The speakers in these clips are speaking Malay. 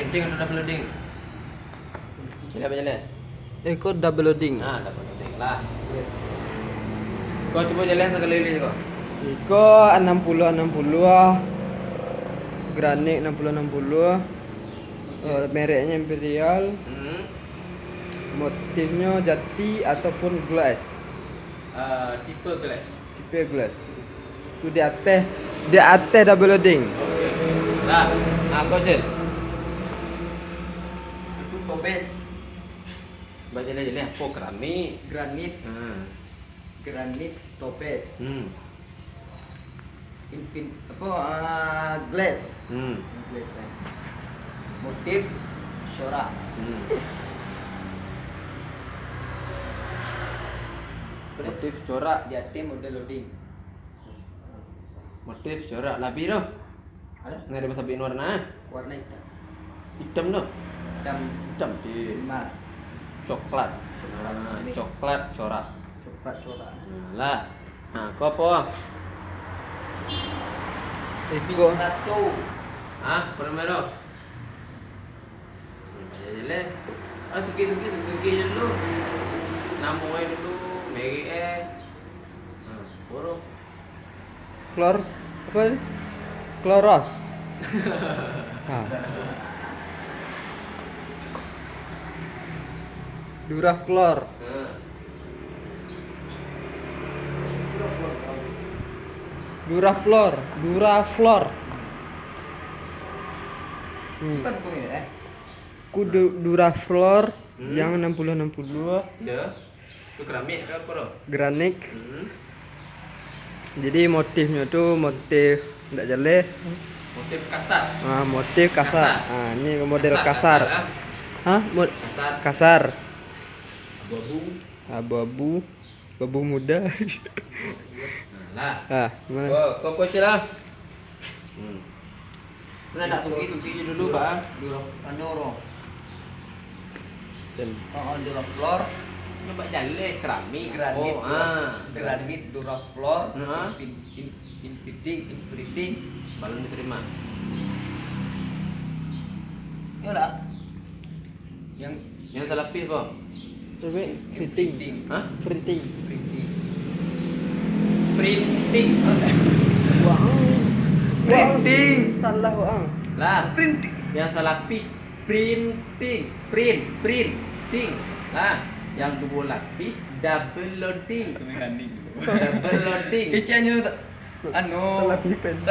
Printing atau double loading? Sila apa jalan? Ikut double loading. Double loading lah. Kau coba jalan sekali lagi kau. Iko 60 ah. Granit 60. Mereknya Imperial. Motifnya jati ataupun glass. Tipe glass. Tipe glass. Tu di atas double loading. Nah, kau je. Itu tobes. Baca jalan apa keramik. Granit. Granit tobes. Glass. Glass. Motif corak. Motif corak. Di atas model loading. Motif corak labi tu. Ada Nggak ada bersabitin warna. warna hitam. Hitam tu. Hitam Di emas. coklat. Ini. Coklat corak. Coba corak. lah. Nah, kau apa? Iko Satu. Pernah tu? Baca jalan. Suki je dulu. Nama dulu. Meri Poro. klor apa ni? Kloros. Duraflor. Duraflor. Bukan kau ni Ku Duraflor yang 60 Dia. Tu keramik ke apa tu? granit. Jadi motifnya tu motif ndak jelek. Motif kasar. Motif kasar. Kasar. Ini model kasar. Kasar. Kasar. Abu-abu. Abu muda. Lah. Mana? Kau posisi lah. Mana nak suki je dulu bang. Anoro. Dan Duraflor. Nampak jalan keramik. Granit. Granit. Granit Duraflor. Ha. Infiniting. Balon diterima. Yolah. Yang salah pis apa? fitting. Hah? Fitting. Printing. Printing. Salah orang. Lah. Printing. Yang salah pis printing. Printing. Lah. Yang dua lapis double loading. Double loading. Kecenya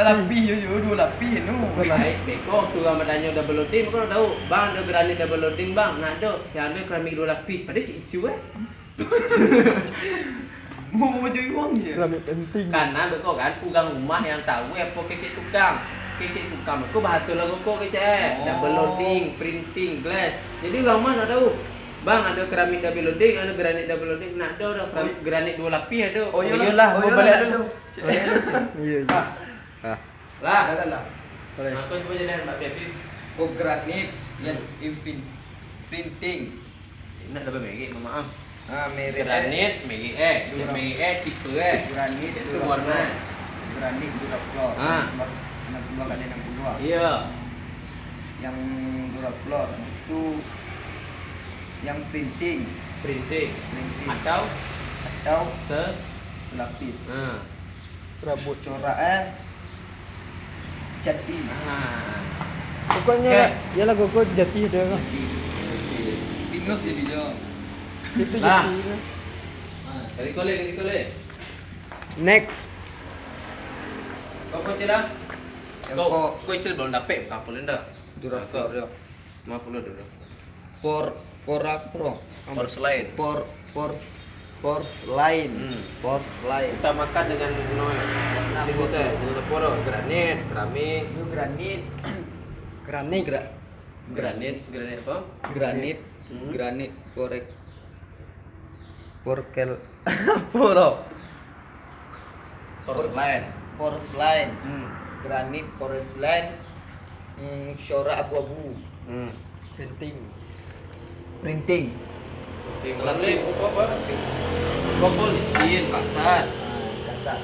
lapis yo dua lapis Baik, beko tu orang bertanya double loading, kau tahu, bang ada granit double loading bang, nak ada, yang ada keramik dua lapis, pada si Icu Mau jadi uang je. Keramik penting. Karena kau kan, tukang rumah yang tahu apa kecik tukang. Kecik tukang, kau bahasa lagu kau kecik, double loading, printing, glass. Jadi orang mana tahu? Bang ada keramik double loading, ada granit double loading, nak ada keramik granit dua lapis ada. Iyalah, mau balik dulu. Iya. Lah. Boleh. Nah, kau cuba jalan Mbak Bepi. Granit yang printing. Nak double merek, maaf. Merek Granit, merek tipe Granit itu warna. Granit Duraflor. 62 kali 62. Iya. Yang Duraflor habis itu yang printing atau selapis. Rambut Corak jati. pokoknya ialah koko jati dia kan. Pinus jadi dia. Itu Lah. jati dia. Kali kole. Next. Kau cila? Kau Kau cila belum dapat berapa lenda? Duraflor dia. 50 dulu. Porapro. Porcelain. Porcelain. Porcelain. Kita makan dengan jenis apa? Granit, keramik. Itu granit. Granit apa? Granit. Hmm. Granit poro. Porcelain. Granit porcelain. Corak abu-abu. Printing. Keramik apa? Kompol licin, kasar. Kasar.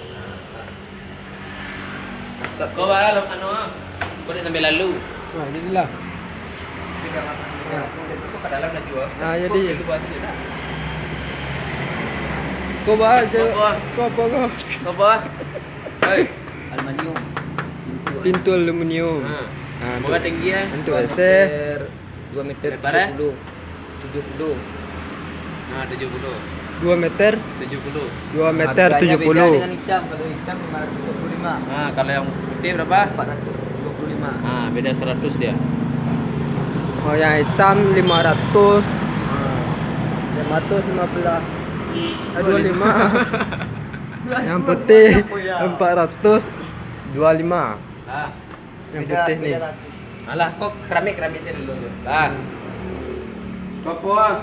Kau balas kau dah sampai lalu. Jadilah. yang atas ini. Ya. Itu ke dalam dah jual. Ah, jadi. Kok itu buat aja dah. Kau bawa aja. Apa? Kau apa kau? Apa? Hei. Aluminium. Pintu aluminium. Nah. Ah, Boga tinggi ya. untuk 2 AC. meter 2 meter Lebar, eh? 70. Nah, 70. 2 meter 70. 2 meter Harganya beda 70. dengan hitam. Kalau hitam 525. Nah, kalau yang putih berapa? 425. Ah, beda 100 dia. Oh, yang hitam 500. Yang 515. 25. Yang putih 425. Lah. Yang putih nih. Alah, kok keramik sih dulu tuh. Lah. Kok puang?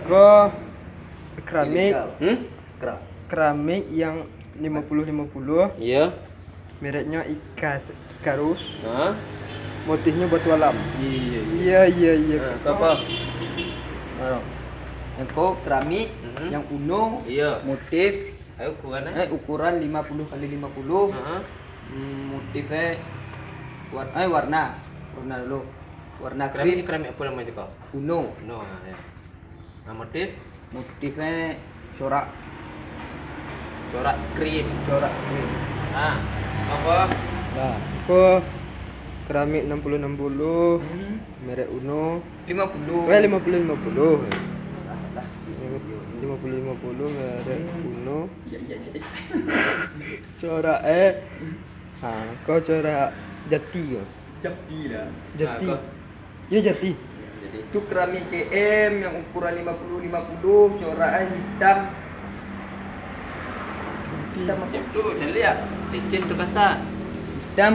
Kau keramik Kerap. keramik yang 50-50, Iya. mereknya Ikarus, Hah? motifnya batu alam. Iya. Iya. Nah, kok apa? Yang kau keramik, Mhm. yang uno, Iya. motif, Ayo ukurannya. ukuran 50 kali 50. Heeh. Motifnya warna dulu. Warna Keramik krim keramik apa namanya kau? uno. No, ya. Nah, motif Motifnya corak corak krim. corak krim. Nah, apa? Nah, Kau keramik 60-60, merek Uno. 50. 50-50. Lah. 50-50 merek Uno. Ya. Corak kau corak jati kau. Jadi dah. Jati. Nah, Ya jati. Jadi Itu keramik KM yang ukuran 50-50, coraknya hitam. Hitam apa? siap tu, saya lihat. Licin tu kasar. Hitam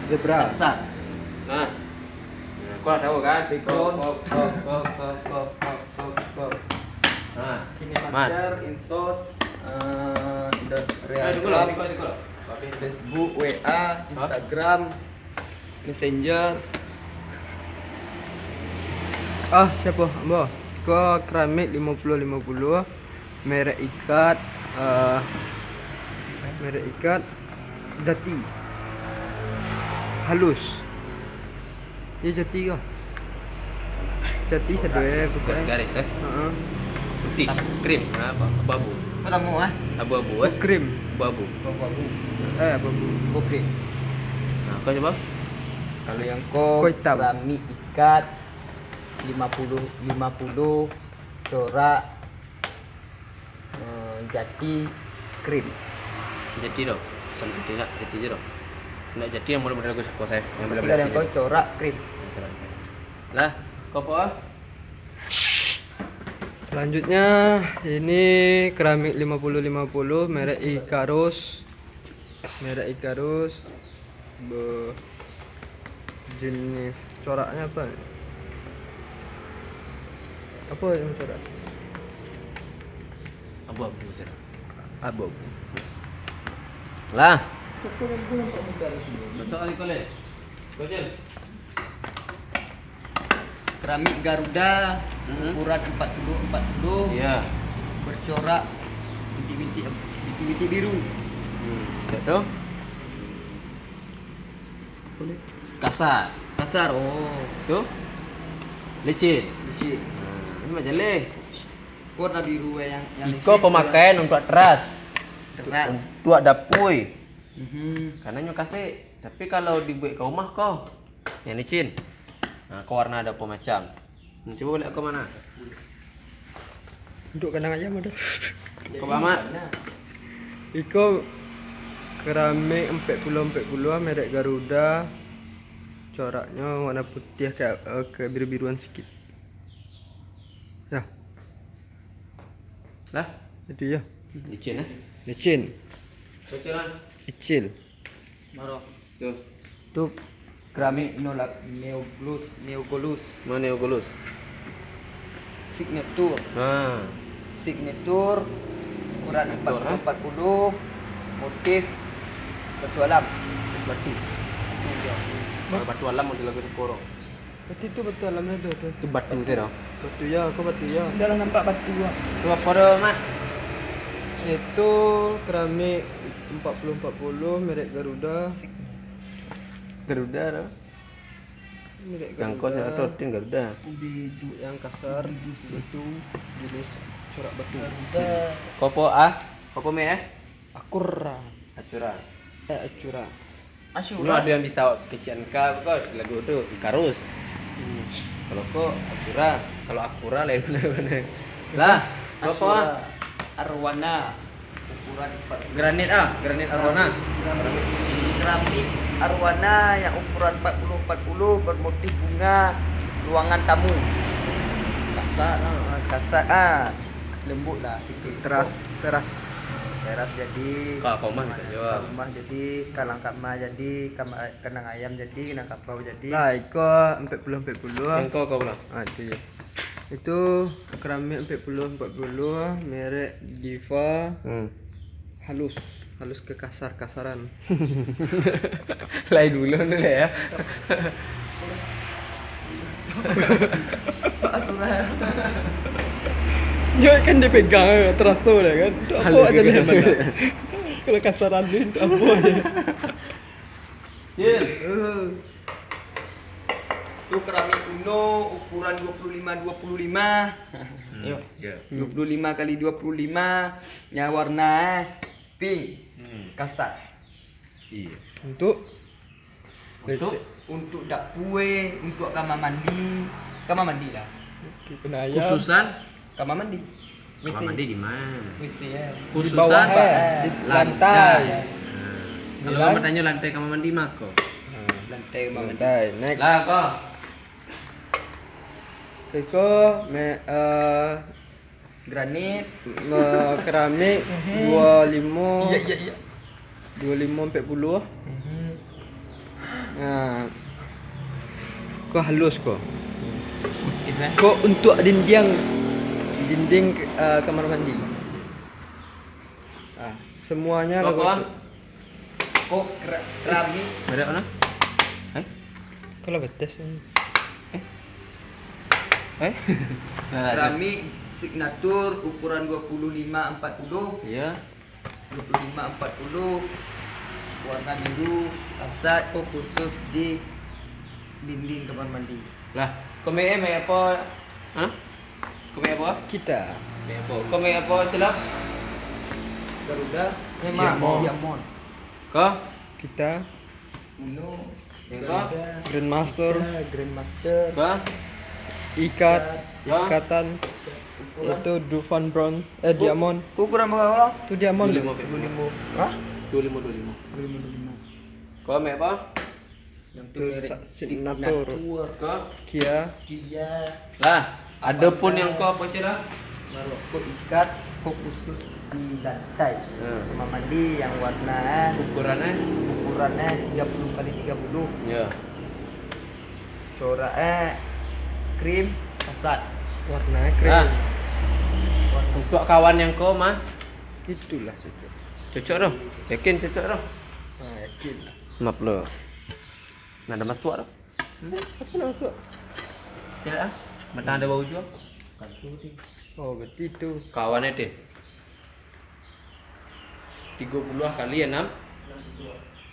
Zebra. kasar. Nah. Kau tahu kan? Background. Kau. Nah. Ini Mat. master, insert, dan Ayo tunggu lah, tunggu lah. Facebook, WA, Instagram, Messenger. Siapa? Mbak. Kau keramik 50-50, merek ikat jati. Halus. Ya jati kau. Jati sedaya bukan. Garis Heeh. putih, krim, apa? Abu-abu. Kamu Abu-abu Krim. Abu-abu. Babu. Abu. Oke. Nah, kau coba. Kalau yang kau Kau hitam. keramik ikat 50-50, corak jati krim. Jadi dong. Sampai tidak jadi je dong. Nak jadi yang model-model aku suka saya. Yang Tapi model-model kalau yang kau corak krim. Lah, kau apa? Selanjutnya ini keramik 50-50 merek Ikarus. Jenis coraknya apa? Apa yang corak? Abu-abu saya. Abu. Lah. Masuk kali kau le. Kau je. Keramik Garuda Mhm. ukuran 40-40, Iya. bercorak bintik-bintik biru. Cek tu. Kasar. Kasar. Oh, Tu. Licin. licin. Ini macam le. Warna biru yang Iko pemakaian untuk teras. keras. Untuk dapui. Mhm. Karena nyo kasih. Tapi kalau dibuat ke rumah kau yang licin. Nah, kau warna ada apa macam. Coba balik ke mana? Untuk kandang ayam ada. Kau Ahmad. Iko keramik 40-40 merek Garuda. Coraknya warna putih ke biru-biruan sikit. Ya, Lah, itu ya. licin Licin, Betul lah. kecil. Maro. Tu. Itu keramik neogolus. Mana yang golus? Signature. Nah. Signature ukuran Signature, 40-40, motif batu alam. Batu. Kalau batu alam mau dilakukan korong. Berarti itu betul alamnya tu. Itu batu saya dong. Batu ya, kau batu ya. Jangan nampak batu ah. Tu apa dah, Mat? Itu keramik 40-40 merek Garuda. Garuda dah. Yang kau saya rotin Garuda. Ubi yang kasar itu jenis corak batu. Kopo ah? Kopo me Akura. Acura. Acura. Ini ada yang bisa kecian kau lagu tu Ikarus. Kalau kau Acura, kalau Akura lain mana. Lah, kopo ah? Arwana ukuran Granit granit arwana. keramik arwana yang ukuran 40 bermotif bunga ruangan tamu. Kasar Kasar lembut lah itu Teras teras jadi Kau mah bisa jawab. rumah jadi kalang kamar jadi kenang ayam jadi kenang kapau jadi Lah, iko 40. Yang kau pula. Ah, itu ya. Itu keramik 40 merek Diva halus ke kasaran. Lain dulu nih ya. Ya kan dia pegang terasa dah kan. Apa Halus aja ke dia kasaran. mana? Kalau kasaran dia itu apa aja. Yin. itu keramik kuno ukuran 25 Yuk. Ya. 25 kali 25 yang warna pink kasar Iya. Untuk untuk dapur untuk kamar mandi lah kena ayam. Khususan kamar mandi kamar mandi di mana? WC ya Di Khususan bawah Pak. di lantai. Kalau kamu tanya lantai kamar mandi mah kok. lantai kamar mandi Lantai. Next. Lah kok. Iko granit keramik 25 iya 25 40. Nah. Kau halus kau. Kau untuk dinding kamar mandi. Ah, semuanya Kok lagu. kok keramik Ada mana? Kalau betes. keramik signatur ukuran 25 40 Iya. 25 40 warna biru kasar kok khusus di dinding kamar mandi Lah, kau me apa? Hah? Kau me apa? Kita. Me apa? Kau me apa celap? Garuda Diamond. Diamond Kau? Kita Uno Yang kau? Grandmaster, Grandmaster Kau? ikatan itu Dufan Brown, Diamond. ukuran berapa? Itu Diamond. 25. Hah? 25. 25 Kau me apa? yang Itu signatur. Kau? Kia. Kia Lah, ada pun yang kau apa celap? baru aku ikat kok khusus di lantai kamar mandi yang warna Ukurannya? ukurannya 30 kali 30 Ya. coraknya krim kasar Warnanya keren. Ah. Untuk kawan yang kau mah Itulah cocok. cocok dong. Yakin cocok dong. Nah, yakin. Maaf lo. Nah, ada masuk dong. Apa nak masuk? Tidak ah. Mana ada bau jual? Oh, berarti itu. Kawannya deh. 30 kali 6.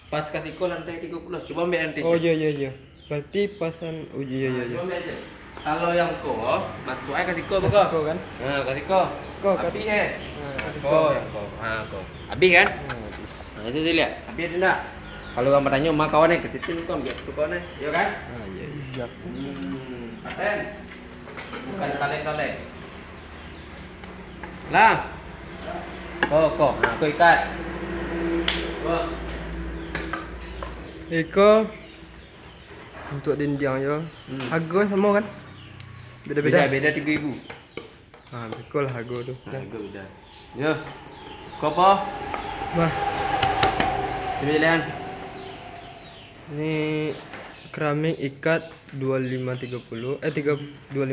Pas kasih kau lantai 30. Coba ambil nanti. Oh, iya. Berarti pasan. Oh, iya. Coba ambil aja. Kalau yang kau masuk aja kasih kau apa Kau kan? Nah, kasih kau. Kau Habis kasih. Nah, kasih kau kau. yang kau. Ah, kau. Habis kan? Nah, itu dia lihat. Habis ada enggak? Kalau kamu tanya mak kawannya ke situ kau ambil tu kawannya. Ya kan? Ah, iya. Paten. Bukan kaleng-kaleng. Lah. Kok. Nah, aku ikat. Kok. Iko untuk dinding ya. Harga sama kan? Beda-beda. Beda 3.000. Ah, betul harga tu. Nah, gue udah. Yo. Kau apa? Wah, Coba jalan. ini keramik ikat 2530 2540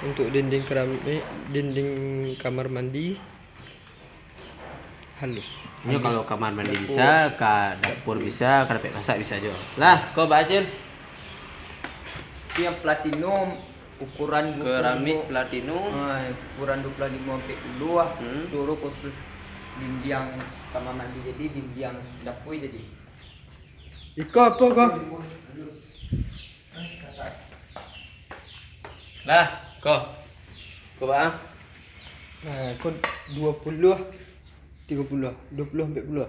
untuk dinding keramik dinding kamar mandi halus. Ini kalau kamar mandi bisa, ke dapur bisa, karpet masak bisa juga. Lah, kau bacil itu yang platinum ukuran 25. keramik platinum. Ukuran 25 sampai 10 Hmm. Turu khusus dinding kamar mandi jadi dinding dapur jadi Iko apa kok? Lah, kok. Kok bang? Nah, kok 20, 30, 20 sampai puluh.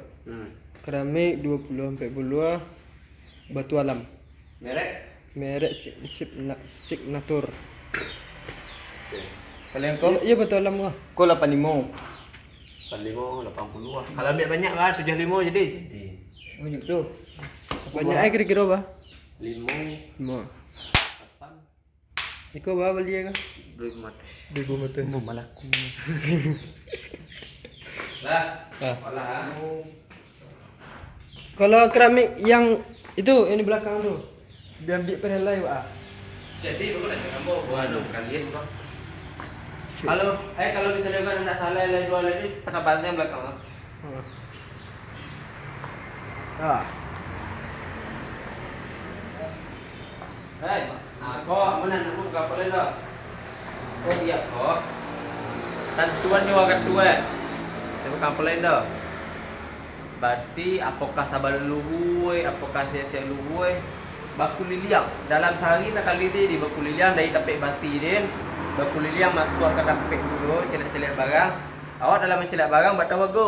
Keramik 20 sampai puluh. Batu alam. Merek? Merek Signature. Kalian kok? Ya batu alam kah? Kok 85. 85, 80 lah. Kalau ambil banyak lah, 75 jadi. Banyak tuh. Banyak kira-kira bah? 5, 5. 8, Iko bah beli ya kah? 2 mata. Malah. Lah, Ah. olah. Kalau keramik yang itu yang di belakang tuh, diambil perhelai pak. Jadi aku nak cakap buat kalian kok. Kalau misalnya kan nak salah lain dua lain ni penampakan belakang. Ah. Kok mana nak buka apa lain dah? Oh iya kok. Tentuan ni wakat dua. Saya buka apa lain dah? Berarti apakah sabar luhui, apakah sia-sia luhui? Baku liliang dalam sehari sekali di baku liliang dari tapik bati din. Baku liliang masuk ke tapik dulu, celak-celak barang. Awak dalam mencelak barang buat tahu go.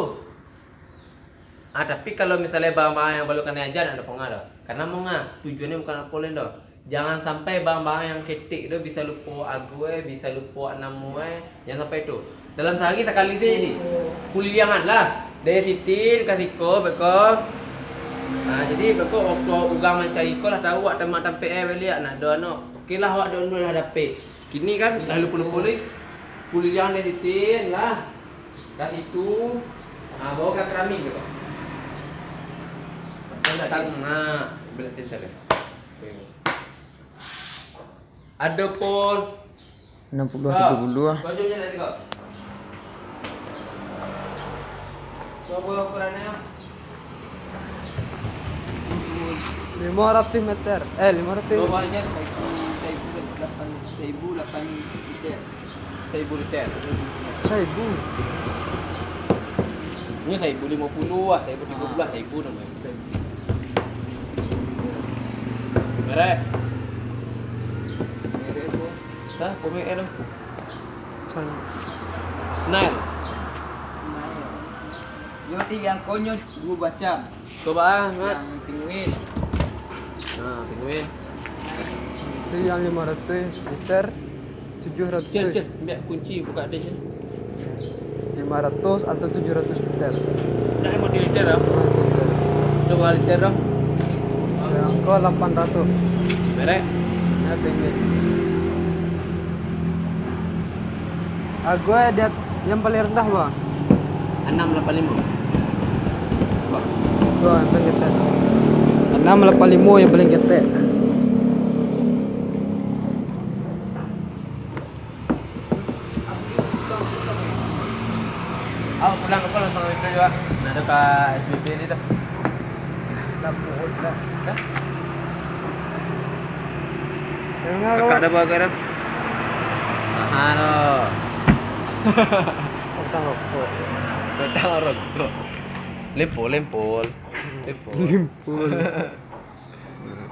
Tapi kalau misalnya barang-barang yang baru kena ajar ada pengaruh. Karena tujuannya bukan apa lain dah. Jangan sampai barang-barang yang ketik tu bisa lupa ague, bisa lupa namanya. Jangan sampai itu. Dalam sehari sekali tu jadi. Kuliangan lah. Dari sitin kasih ko beko. Jadi beko waktu ugang mencari ko lah tahu awak temak tampik balik nak ada no. Okeylah awak download dah dapat. Kini kan dah lupa-lupa ni. Kuliang dari sitin lah. Kat situ. Bawa ke keramik beko. Datang bila tinta dia. Ada pun 60 70 ah. bajunya nanti kok. Coba ukurannya. 500 meter. 500. Coba aja 1000 liter. 1000. Ini 1050 lah, 1013, 1000 namanya. Merek. Dah, pomik tu. Snail. Yoti yang konyol dua macam. Coba Mat. Yang penguin. Penguin. Itu yang 500 meter 700. Cil, ambil kunci buka dia. 500 atau 700 meter. Dah mau liter dah. Coba liter dah. Yang ke 800. Merek. Ya pengen. Gue ada yang paling rendah bang. 685. Gue yang paling ketek. 685 yang paling ketek. Pulang apa langsung itu juga. Nah, dekat SBB ni dah. Kakak dah bawa garam. Halo. Tentang rokok. Datang rokok. Lempol. Limpul.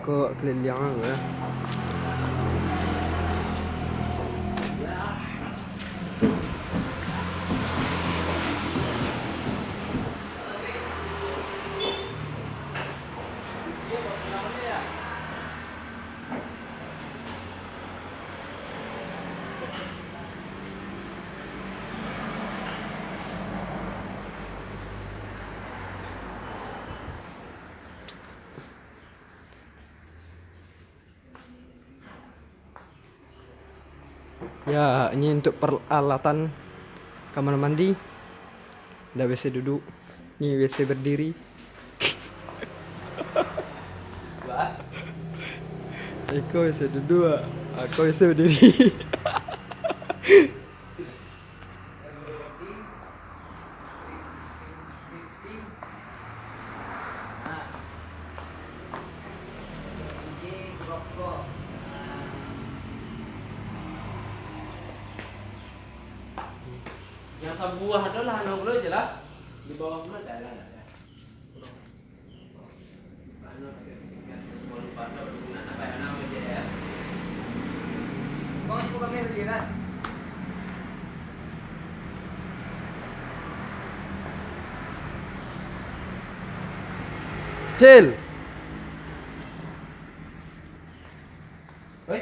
Kok keliling ya. Ya, ini untuk peralatan kamar mandi. Ada WC duduk. Ini WC berdiri. Eko WC duduk. Aku WC berdiri. Yang sebuah adalah nonglo je lah. Di bawah mana dah lah. lagi kan. Chill. Woi,